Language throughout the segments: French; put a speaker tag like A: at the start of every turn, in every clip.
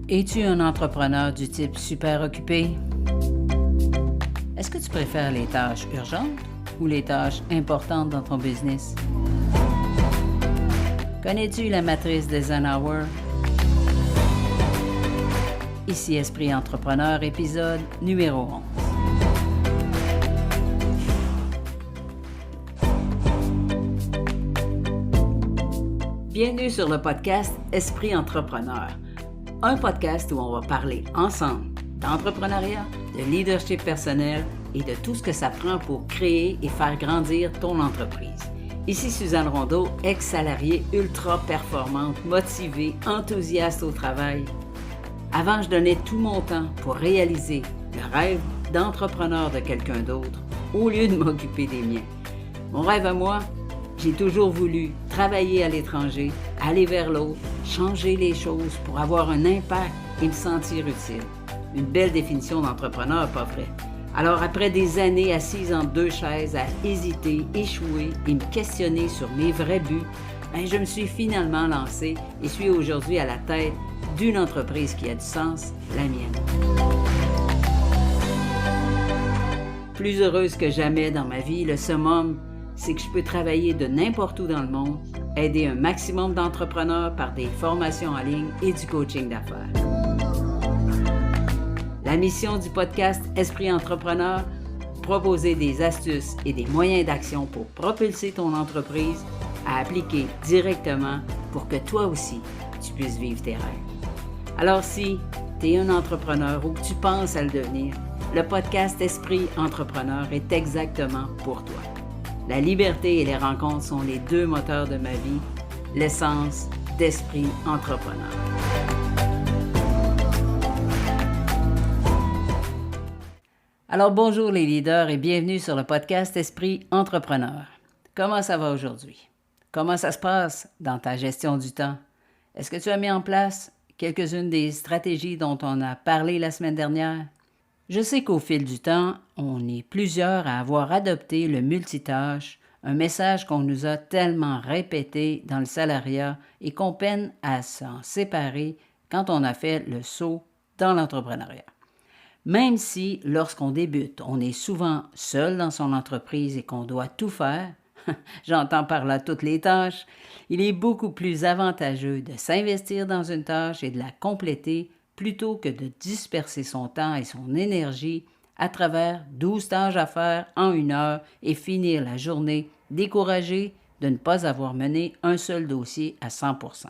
A: Es-tu un entrepreneur du type super occupé? Est-ce que tu préfères les tâches urgentes ou les tâches importantes dans ton business? Connais-tu la matrice d'Eisenhower? Ici Esprit Entrepreneur, épisode numéro 11. Bienvenue sur le podcast Esprit Entrepreneur, un podcast où on va parler ensemble d'entrepreneuriat, de leadership personnel et de tout ce que ça prend pour créer et faire grandir ton entreprise. Ici Suzanne Rondeau, ex-salariée ultra performante, motivée, enthousiaste au travail. Avant, je donnais tout mon temps pour réaliser le rêve d'entrepreneur de quelqu'un d'autre au lieu de m'occuper des miens. Mon rêve à moi, j'ai toujours voulu travailler à l'étranger, aller vers l'autre, changer les choses pour avoir un impact et me sentir utile. Une belle définition d'entrepreneur, pas vrai? Alors, après des années assise entre deux chaises à hésiter, échouer et me questionner sur mes vrais buts, je me suis finalement lancée et suis aujourd'hui à la tête d'une entreprise qui a du sens, la mienne. Plus heureuse que jamais dans ma vie, le summum, c'est que je peux travailler de n'importe où dans le monde, aider un maximum d'entrepreneurs par des formations en ligne et du coaching d'affaires. La mission du podcast Esprit Entrepreneur, proposer des astuces et des moyens d'action pour propulser ton entreprise à appliquer directement pour que toi aussi, tu puisses vivre tes rêves. Alors si tu es un entrepreneur ou que tu penses à le devenir, le podcast Esprit Entrepreneur est exactement pour toi. La liberté et les rencontres sont les deux moteurs de ma vie, l'essence d'Esprit Entrepreneur. Alors bonjour les leaders et bienvenue sur le podcast Esprit Entrepreneur. Comment ça va aujourd'hui? Comment ça se passe dans ta gestion du temps? Est-ce que tu as mis en place quelques-unes des stratégies dont on a parlé la semaine dernière? Je sais qu'au fil du temps, on est plusieurs à avoir adopté le multitâche, un message qu'on nous a tellement répété dans le salariat et qu'on peine à s'en séparer quand on a fait le saut dans l'entrepreneuriat. Même si, lorsqu'on débute, on est souvent seul dans son entreprise et qu'on doit tout faire, j'entends par là toutes les tâches, il est beaucoup plus avantageux de s'investir dans une tâche et de la compléter plutôt que de disperser son temps et son énergie à travers 12 tâches à faire en 1 heure et finir la journée découragé de ne pas avoir mené un seul dossier à 100%.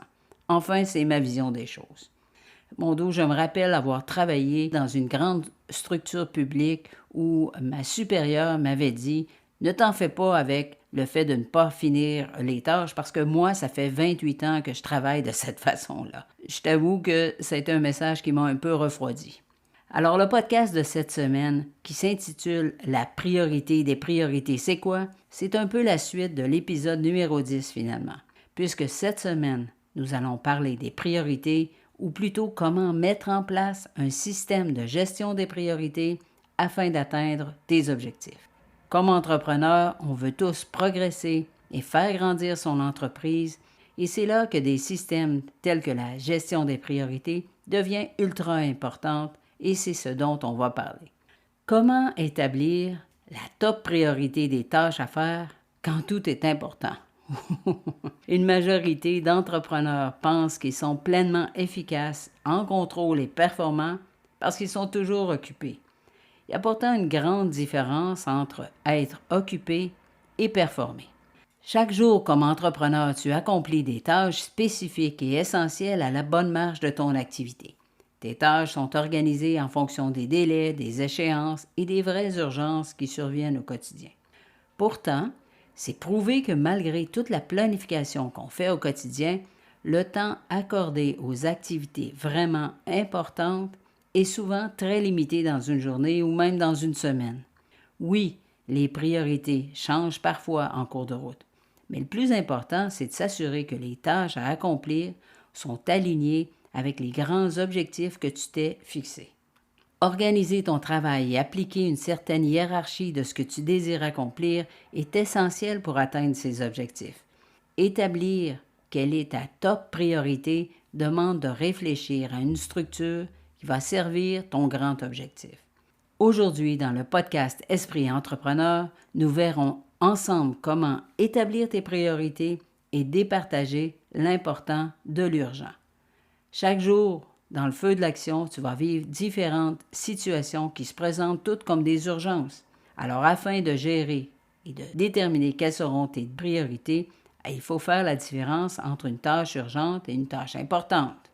A: Enfin, c'est ma vision des choses. Mon dos, je me rappelle avoir travaillé dans une grande structure publique où ma supérieure m'avait dit « Ne t'en fais pas avec le fait de ne pas finir les tâches parce que moi, ça fait 28 ans que je travaille de cette façon-là. » Je t'avoue que c'est un message qui m'a un peu refroidi. Alors, le podcast de cette semaine, qui s'intitule « La priorité des priorités, c'est quoi? » C'est un peu la suite de l'épisode numéro 10 finalement, puisque cette semaine, nous allons parler des priorités ou plutôt comment mettre en place un système de gestion des priorités afin d'atteindre tes objectifs. Comme entrepreneur, on veut tous progresser et faire grandir son entreprise et c'est là que des systèmes tels que la gestion des priorités devient ultra importante et c'est ce dont on va parler. Comment établir la top priorité des tâches à faire quand tout est important? Une majorité d'entrepreneurs pensent qu'ils sont pleinement efficaces, en contrôle et performants parce qu'ils sont toujours occupés. Il y a pourtant une grande différence entre être occupé et performer. Chaque jour, comme entrepreneur, tu accomplis des tâches spécifiques et essentielles à la bonne marche de ton activité. Tes tâches sont organisées en fonction des délais, des échéances et des vraies urgences qui surviennent au quotidien. Pourtant, c'est prouvé que malgré toute la planification qu'on fait au quotidien, le temps accordé aux activités vraiment importantes est souvent très limité dans une journée ou même dans une semaine. Oui, les priorités changent parfois en cours de route, mais le plus important, c'est de s'assurer que les tâches à accomplir sont alignées avec les grands objectifs que tu t'es fixés. Organiser ton travail et appliquer une certaine hiérarchie de ce que tu désires accomplir est essentiel pour atteindre ces objectifs. Établir quelle est ta top priorité demande de réfléchir à une structure qui va servir ton grand objectif. Aujourd'hui, dans le podcast Esprit Entrepreneur, nous verrons ensemble comment établir tes priorités et départager l'important de l'urgent. Chaque jour, dans le feu de l'action, tu vas vivre différentes situations qui se présentent toutes comme des urgences. Alors, afin de gérer et de déterminer quelles seront tes priorités, il faut faire la différence entre une tâche urgente et une tâche importante.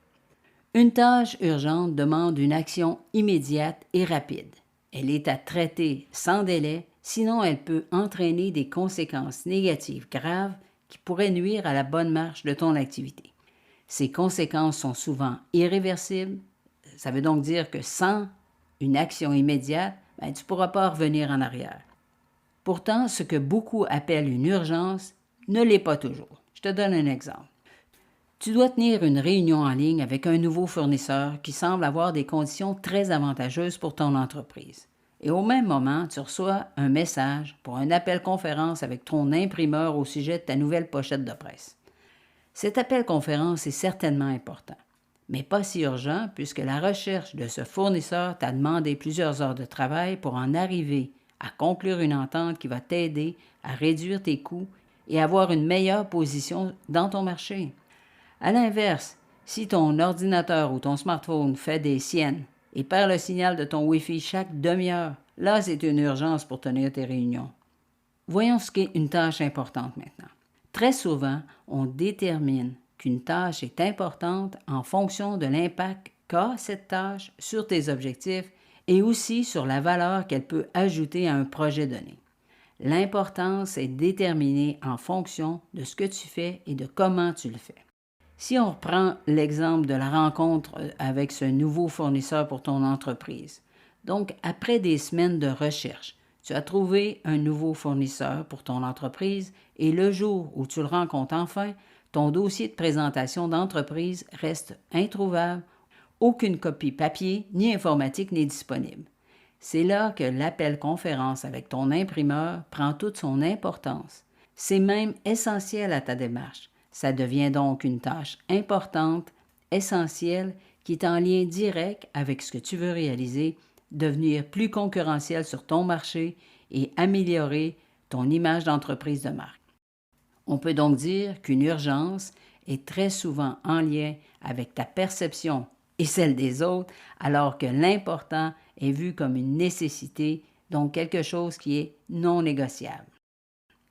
A: Une tâche urgente demande une action immédiate et rapide. Elle est à traiter sans délai, sinon elle peut entraîner des conséquences négatives graves qui pourraient nuire à la bonne marche de ton activité. Ces conséquences sont souvent irréversibles. Ça veut donc dire que sans une action immédiate, tu ne pourras pas revenir en arrière. Pourtant, ce que beaucoup appellent une urgence ne l'est pas toujours. Je te donne un exemple. Tu dois tenir une réunion en ligne avec un nouveau fournisseur qui semble avoir des conditions très avantageuses pour ton entreprise. Et au même moment, tu reçois un message pour un appel conférence avec ton imprimeur au sujet de ta nouvelle pochette de presse. Cet appel conférence est certainement important, mais pas si urgent puisque la recherche de ce fournisseur t'a demandé plusieurs heures de travail pour en arriver à conclure une entente qui va t'aider à réduire tes coûts et avoir une meilleure position dans ton marché. À l'inverse, si ton ordinateur ou ton smartphone fait des siennes et perd le signal de ton Wi-Fi chaque demi-heure, là c'est une urgence pour tenir tes réunions. Voyons ce qu'est une tâche importante maintenant. Très souvent, on détermine qu'une tâche est importante en fonction de l'impact qu'a cette tâche sur tes objectifs et aussi sur la valeur qu'elle peut ajouter à un projet donné. L'importance est déterminée en fonction de ce que tu fais et de comment tu le fais. Si on reprend l'exemple de la rencontre avec ce nouveau fournisseur pour ton entreprise, donc après des semaines de recherche, tu as trouvé un nouveau fournisseur pour ton entreprise et le jour où tu le rencontres enfin, ton dossier de présentation d'entreprise reste introuvable, aucune copie papier ni informatique n'est disponible. C'est là que l'appel conférence avec ton imprimeur prend toute son importance. C'est même essentiel à ta démarche. Ça devient donc une tâche importante, essentielle, qui est en lien direct avec ce que tu veux réaliser, devenir plus concurrentiel sur ton marché et améliorer ton image d'entreprise de marque. On peut donc dire qu'une urgence est très souvent en lien avec ta perception et celle des autres, alors que l'important est vu comme une nécessité, donc quelque chose qui est non négociable.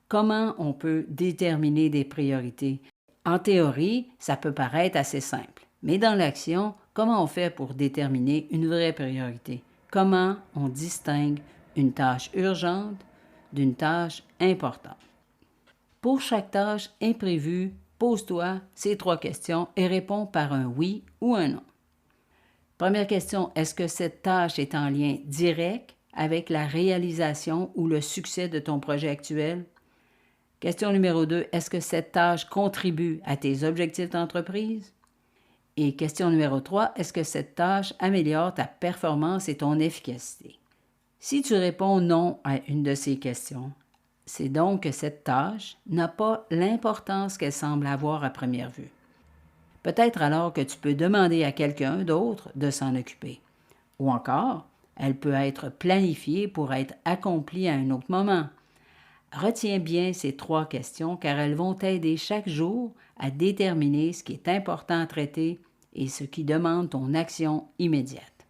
A: Comment on peut déterminer des priorités? En théorie, ça peut paraître assez simple, mais dans l'action, comment on fait pour déterminer une vraie priorité? Comment on distingue une tâche urgente d'une tâche importante? Pour chaque tâche imprévue, pose-toi ces 3 questions et réponds par un oui ou un non. Première question, est-ce que cette tâche est en lien direct avec la réalisation ou le succès de ton projet actuel? Question numéro 2, est-ce que cette tâche contribue à tes objectifs d'entreprise? Et question numéro 3, est-ce que cette tâche améliore ta performance et ton efficacité? Si tu réponds non à une de ces questions, c'est donc que cette tâche n'a pas l'importance qu'elle semble avoir à première vue. Peut-être alors que tu peux demander à quelqu'un d'autre de s'en occuper. Ou encore, elle peut être planifiée pour être accomplie à un autre moment. Retiens bien ces 3 questions car elles vont t'aider chaque jour à déterminer ce qui est important à traiter et ce qui demande ton action immédiate.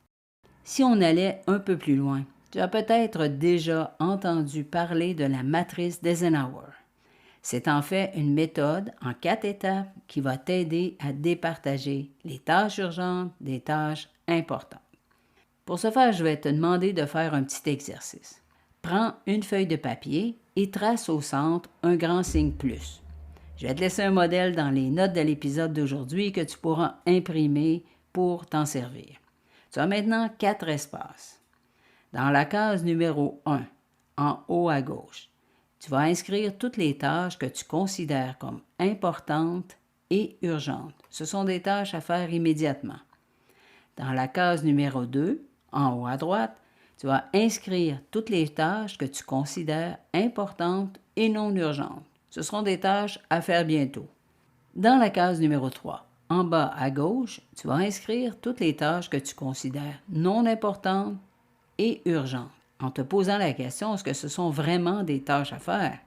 A: Si on allait un peu plus loin, tu as peut-être déjà entendu parler de la matrice d'Eisenhower. C'est en fait une méthode en 4 étapes qui va t'aider à départager les tâches urgentes des tâches importantes. Pour ce faire, je vais te demander de faire un petit exercice. Prends une feuille de papier et trace au centre un grand signe plus. Je vais te laisser un modèle dans les notes de l'épisode d'aujourd'hui que tu pourras imprimer pour t'en servir. Tu as maintenant 4 espaces. Dans la case numéro 1, en haut à gauche, tu vas inscrire toutes les tâches que tu considères comme importantes et urgentes. Ce sont des tâches à faire immédiatement. Dans la case numéro 2, en haut à droite, tu vas inscrire toutes les tâches que tu considères importantes et non urgentes. Ce seront des tâches à faire bientôt. Dans la case numéro 3, en bas à gauche, tu vas inscrire toutes les tâches que tu considères non importantes et urgentes, en te posant la question, est-ce que ce sont vraiment des tâches à faire?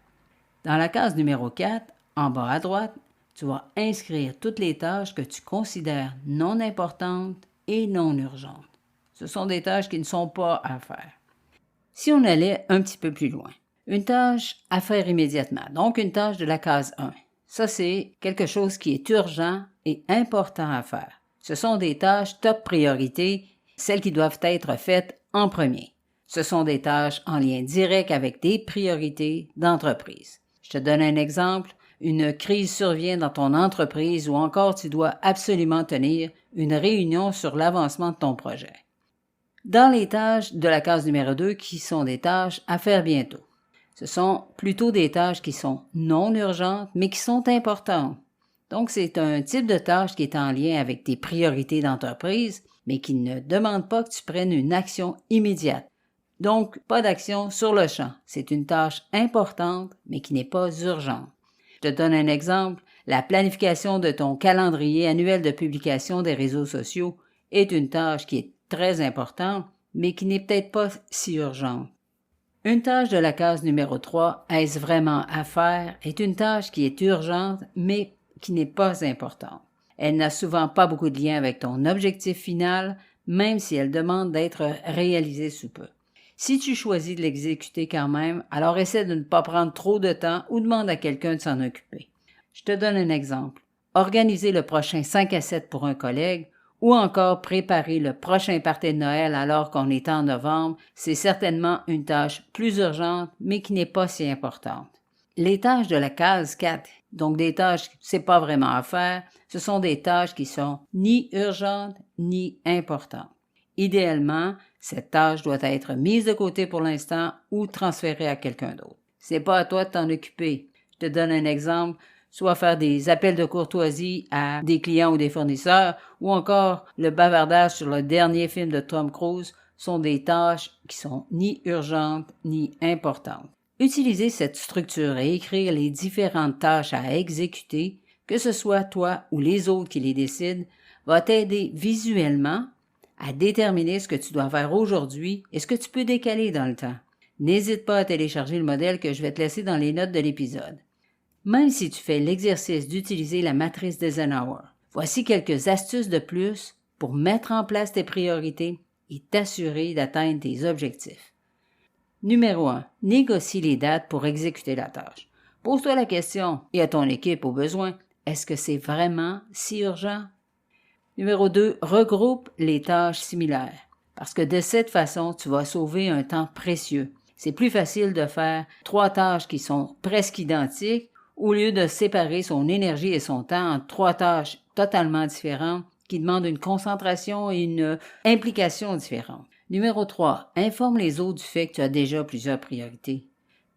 A: Dans la case numéro 4, en bas à droite, tu vas inscrire toutes les tâches que tu considères non importantes et non urgentes. Ce sont des tâches qui ne sont pas à faire. Si on allait un petit peu plus loin, une tâche à faire immédiatement, donc une tâche de la case 1. Ça, c'est quelque chose qui est urgent et important à faire. Ce sont des tâches top priorité, celles qui doivent être faites en premier. Ce sont des tâches en lien direct avec des priorités d'entreprise. Je te donne un exemple. Une crise survient dans ton entreprise ou encore tu dois absolument tenir une réunion sur l'avancement de ton projet. Dans les tâches de la case numéro 2, qui sont des tâches à faire bientôt, ce sont plutôt des tâches qui sont non urgentes, mais qui sont importantes. Donc, c'est un type de tâche qui est en lien avec tes priorités d'entreprise, mais qui ne demande pas que tu prennes une action immédiate. Donc, pas d'action sur le champ. C'est une tâche importante, mais qui n'est pas urgente. Je te donne un exemple. La planification de ton calendrier annuel de publication des réseaux sociaux est une tâche qui est très importante, mais qui n'est peut-être pas si urgente. Une tâche de la case numéro 3, est-ce vraiment à faire, est une tâche qui est urgente, mais qui n'est pas importante. Elle n'a souvent pas beaucoup de lien avec ton objectif final, même si elle demande d'être réalisée sous peu. Si tu choisis de l'exécuter quand même, alors essaie de ne pas prendre trop de temps ou demande à quelqu'un de s'en occuper. Je te donne un exemple. Organiser le prochain 5 à 7 pour un collègue ou encore préparer le prochain party de Noël alors qu'on est en novembre, c'est certainement une tâche plus urgente, mais qui n'est pas si importante. Les tâches de la case 4, donc des tâches que c'est pas vraiment à faire, ce sont des tâches qui sont ni urgentes ni importantes. Idéalement, cette tâche doit être mise de côté pour l'instant ou transférée à quelqu'un d'autre. C'est pas à toi de t'en occuper. Je te donne un exemple. Soit faire des appels de courtoisie à des clients ou des fournisseurs, ou encore le bavardage sur le dernier film de Tom Cruise sont des tâches qui sont ni urgentes ni importantes. Utiliser cette structure et écrire les différentes tâches à exécuter, que ce soit toi ou les autres qui les décident, va t'aider visuellement à déterminer ce que tu dois faire aujourd'hui et ce que tu peux décaler dans le temps. N'hésite pas à télécharger le modèle que je vais te laisser dans les notes de l'épisode. Même si tu fais l'exercice d'utiliser la matrice d'Eisenhower, voici quelques astuces de plus pour mettre en place tes priorités et t'assurer d'atteindre tes objectifs. Numéro 1. Négocie les dates pour exécuter la tâche. Pose-toi la question, et à ton équipe au besoin, est-ce que c'est vraiment si urgent? Numéro 2. Regroupe les tâches similaires, parce que de cette façon, tu vas sauver un temps précieux. C'est plus facile de faire 3 tâches qui sont presque identiques au lieu de séparer son énergie et son temps en 3 tâches totalement différentes qui demandent une concentration et une implication différentes. Numéro 3. Informe les autres du fait que tu as déjà plusieurs priorités.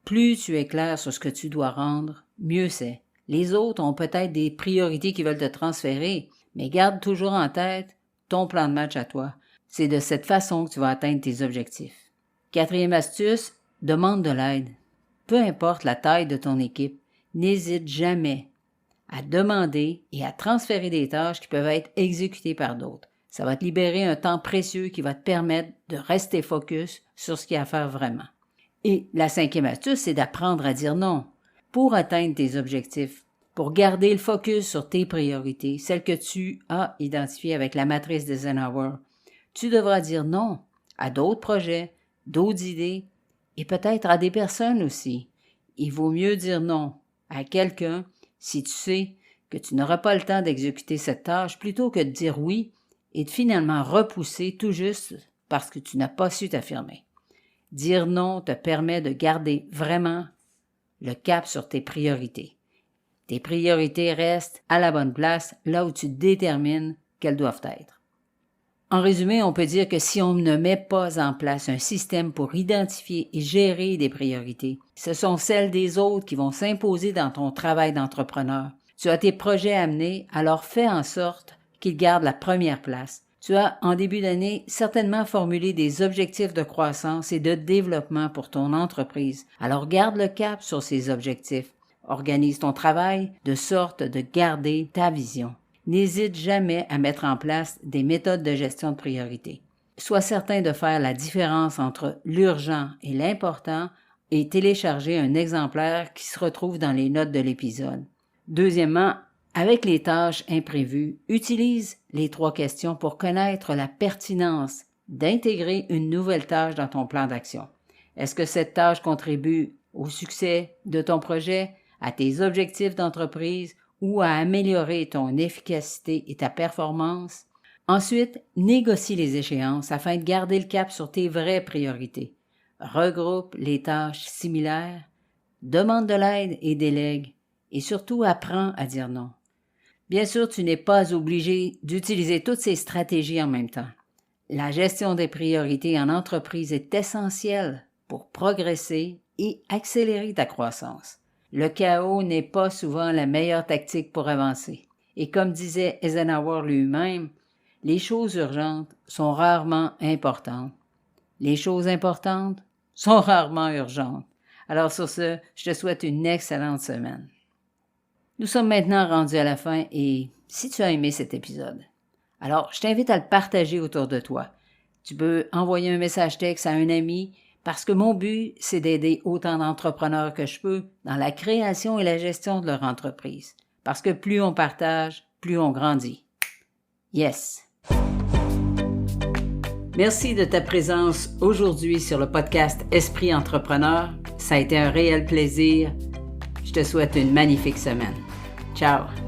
A: Plus tu es clair sur ce que tu dois rendre, mieux c'est. Les autres ont peut-être des priorités qui veulent te transférer, mais garde toujours en tête ton plan de match à toi. C'est de cette façon que tu vas atteindre tes objectifs. 4e astuce, demande de l'aide. Peu importe la taille de ton équipe, n'hésite jamais à demander et à transférer des tâches qui peuvent être exécutées par d'autres. Ça va te libérer un temps précieux qui va te permettre de rester focus sur ce qu'il y a à faire vraiment. Et la 5e astuce, c'est d'apprendre à dire non. Pour atteindre tes objectifs, pour garder le focus sur tes priorités, celles que tu as identifiées avec la matrice d'Eisenhower, tu devras dire non à d'autres projets, d'autres idées et peut-être à des personnes aussi. Il vaut mieux dire non à quelqu'un si tu sais que tu n'auras pas le temps d'exécuter cette tâche plutôt que de dire oui et de finalement repousser tout juste parce que tu n'as pas su t'affirmer. Dire non te permet de garder vraiment le cap sur tes priorités. Tes priorités restent à la bonne place, là où tu détermines qu'elles doivent être. En résumé, on peut dire que si on ne met pas en place un système pour identifier et gérer des priorités, ce sont celles des autres qui vont s'imposer dans ton travail d'entrepreneur. Tu as tes projets à mener, alors fais en sorte qu'ils gardent la première place. Tu as, en début d'année, certainement formulé des objectifs de croissance et de développement pour ton entreprise. Alors garde le cap sur ces objectifs. Organise ton travail de sorte de garder ta vision. n'hésite jamais à mettre en place des méthodes de gestion de priorité. Sois certain de faire la différence entre l'urgent et l'important et télécharger un exemplaire qui se retrouve dans les notes de l'épisode. Deuxièmement, avec les tâches imprévues, utilise les 3 questions pour connaître la pertinence d'intégrer une nouvelle tâche dans ton plan d'action. Est-ce que cette tâche contribue au succès de ton projet, à tes objectifs d'entreprise ou à améliorer ton efficacité et ta performance? Ensuite, négocie les échéances afin de garder le cap sur tes vraies priorités. Regroupe les tâches similaires, demande de l'aide et délègue, et surtout apprends à dire non. Bien sûr, tu n'es pas obligé d'utiliser toutes ces stratégies en même temps. La gestion des priorités en entreprise est essentielle pour progresser et accélérer ta croissance. Le chaos n'est pas souvent la meilleure tactique pour avancer. Et comme disait Eisenhower lui-même, les choses urgentes sont rarement importantes. Les choses importantes sont rarement urgentes. Alors sur ce, je te souhaite une excellente semaine. Nous sommes maintenant rendus à la fin et si tu as aimé cet épisode, alors je t'invite à le partager autour de toi. Tu peux envoyer un message texte à un ami parce que mon but, c'est d'aider autant d'entrepreneurs que je peux dans la création et la gestion de leur entreprise. Parce que plus on partage, plus on grandit. Yes! Merci de ta présence aujourd'hui sur le podcast Esprit Entrepreneur. Ça a été un réel plaisir. Je te souhaite une magnifique semaine. Ciao!